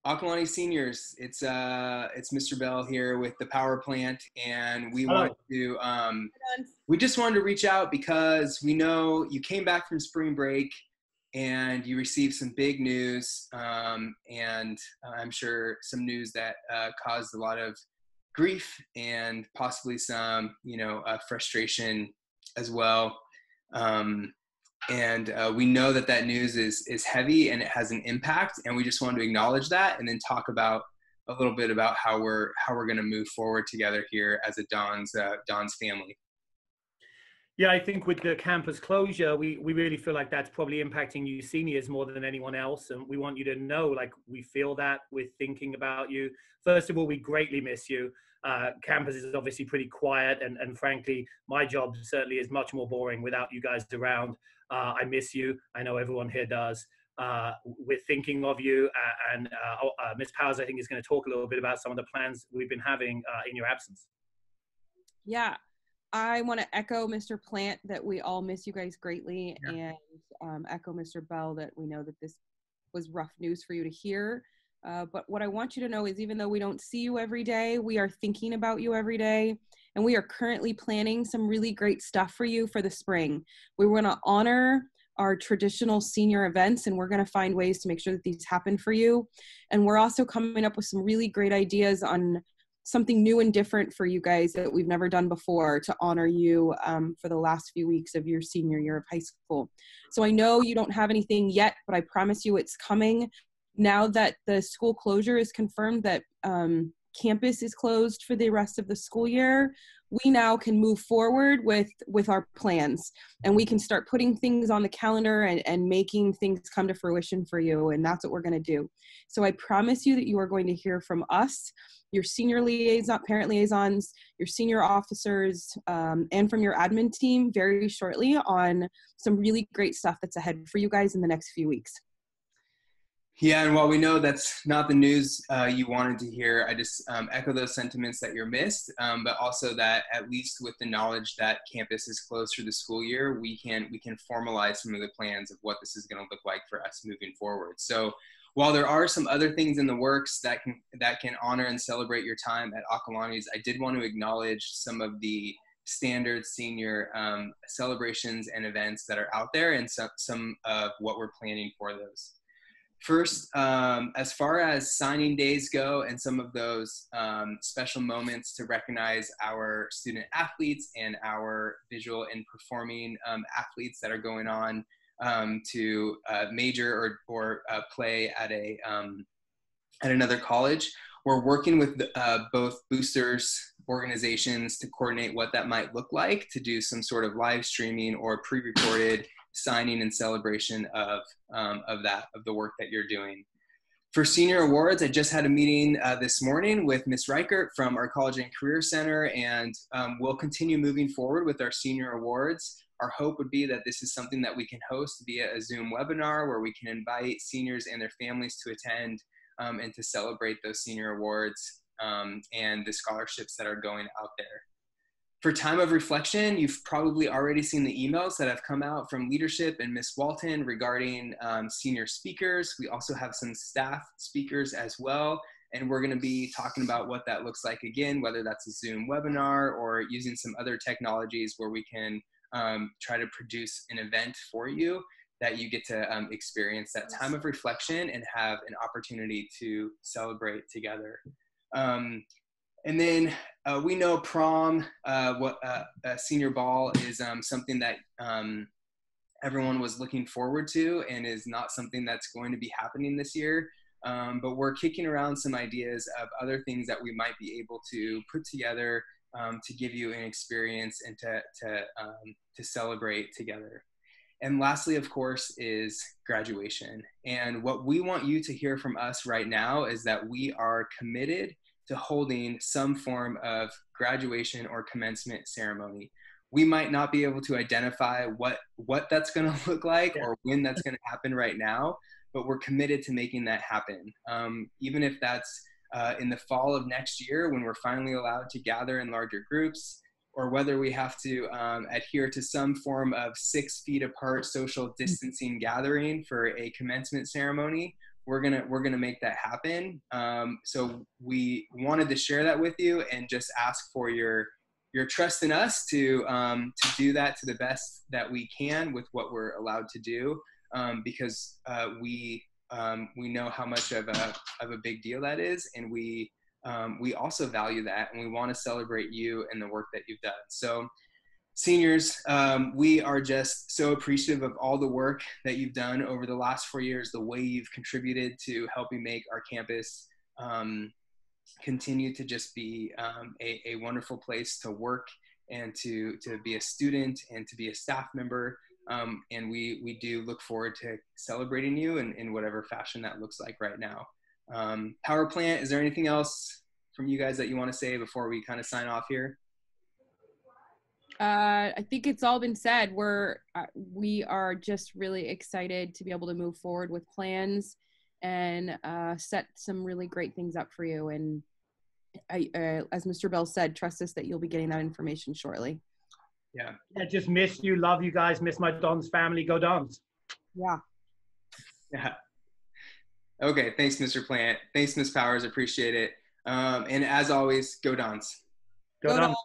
Acalanes seniors, it's Mr. Bell here with the power plant, and Hello. we just wanted to reach out because we know you came back from spring break and you received some big news, and I'm sure some news that caused a lot of grief and possibly some, frustration as well. Um, and we know that news is heavy and it has an impact, and we just wanted to acknowledge that and then talk about a little bit about how we're going to move forward together here as a Don's family. Yeah, I think with the campus closure, we really feel like that's probably impacting you seniors more than anyone else. And we want you to know, like, we feel that, we're thinking about you. First of all, we greatly miss you. Campus is obviously pretty quiet, and frankly, my job certainly is much more boring without you guys around. I miss you. I know everyone here does. We're thinking of you, and Ms. Powers, I think, is going to talk a little bit about some of the plans we've been having in your absence. Yeah, I want to echo Mr. Plant that we all miss you guys greatly, and echo Mr. Bell that we know that this was rough news for you to hear. But what I want you to know is, even though we don't see you every day, we are thinking about you every day, and we are currently planning some really great stuff for you for the spring. We want to honor our traditional senior events, and we're going to find ways to make sure that these happen for you. And we're also coming up with some really great ideas on something new and different for you guys that we've never done before to honor you for the last few weeks of your senior year of high school. So I know you don't have anything yet, but I promise you it's coming. Now that the school closure is confirmed, that campus is closed for the rest of the school year, we now can move forward with our plans, and we can start putting things on the calendar and making things come to fruition for you. And that's what we're going to do. So I promise you that you are going to hear from us, your senior liaison, parent liaisons, your senior officers, and from your admin team very shortly on some really great stuff that's ahead for you guys in the next few weeks. Yeah, and while we know that's not the news you wanted to hear, I just echo those sentiments that you're missed, but also that at least with the knowledge that campus is closed for the school year, we can formalize some of the plans of what this is going to look like for us moving forward. So while there are some other things in the works that can honor and celebrate your time at Acalanes, I did want to acknowledge some of the standard senior celebrations and events that are out there, and some of what we're planning for those. First, as far as signing days go and some of those special moments to recognize our student athletes and our visual and performing athletes that are going on to major or play at another college, we're working with both boosters organizations to coordinate what that might look like, to do some sort of live streaming or pre-recorded signing and celebration of the work that you're doing. For senior awards, I just had a meeting this morning with Ms. Reichert from our College and Career Center, and we'll continue moving forward with our senior awards. Our hope would be that this is something that we can host via a Zoom webinar where we can invite seniors and their families to attend and to celebrate those senior awards and the scholarships that are going out there. For time of reflection, you've probably already seen the emails that have come out from leadership and Ms. Walton regarding senior speakers. We also have some staff speakers as well, and we're going to be talking about what that looks like again, whether that's a Zoom webinar or using some other technologies where we can try to produce an event for you that you get to experience that time of reflection and have an opportunity to celebrate together. And then we know prom, senior ball is something that everyone was looking forward to and is not something that's going to be happening this year. But we're kicking around some ideas of other things that we might be able to put together to give you an experience and to celebrate together. And lastly, of course, is graduation. And what we want you to hear from us right now is that we are committed to holding some form of graduation or commencement ceremony. We might not be able to identify what that's going to look like or when that's going to happen right now, but we're committed to making that happen. Even if that's in the fall of next year when we're finally allowed to gather in larger groups, or whether we have to adhere to some form of 6 feet apart social distancing gathering for a commencement ceremony, we're gonna make that happen. So we wanted to share that with you and just ask for your trust in us to do that to the best that we can with what we're allowed to do, because we know how much of a big deal that is, and we also value that, and we want to celebrate you and the work that you've done. So seniors, we are just so appreciative of all the work that you've done over the last 4 years, the way you've contributed to helping make our campus continue to just be a wonderful place to work and to be a student and to be a staff member. And we do look forward to celebrating you in whatever fashion that looks like right now. Power plant, is there anything else from you guys that you want to say before we kind of sign off here? I think it's all been said. We are just really excited to be able to move forward with plans and set some really great things up for you. And as Mr. Bell said, trust us that you'll be getting that information shortly. Yeah. I just miss you. Love you guys. Miss my Dons family. Go Dons. Yeah. Yeah. Okay. Thanks, Mr. Plant. Thanks, Ms. Powers. Appreciate it. And as always, go Dons. Go Dons.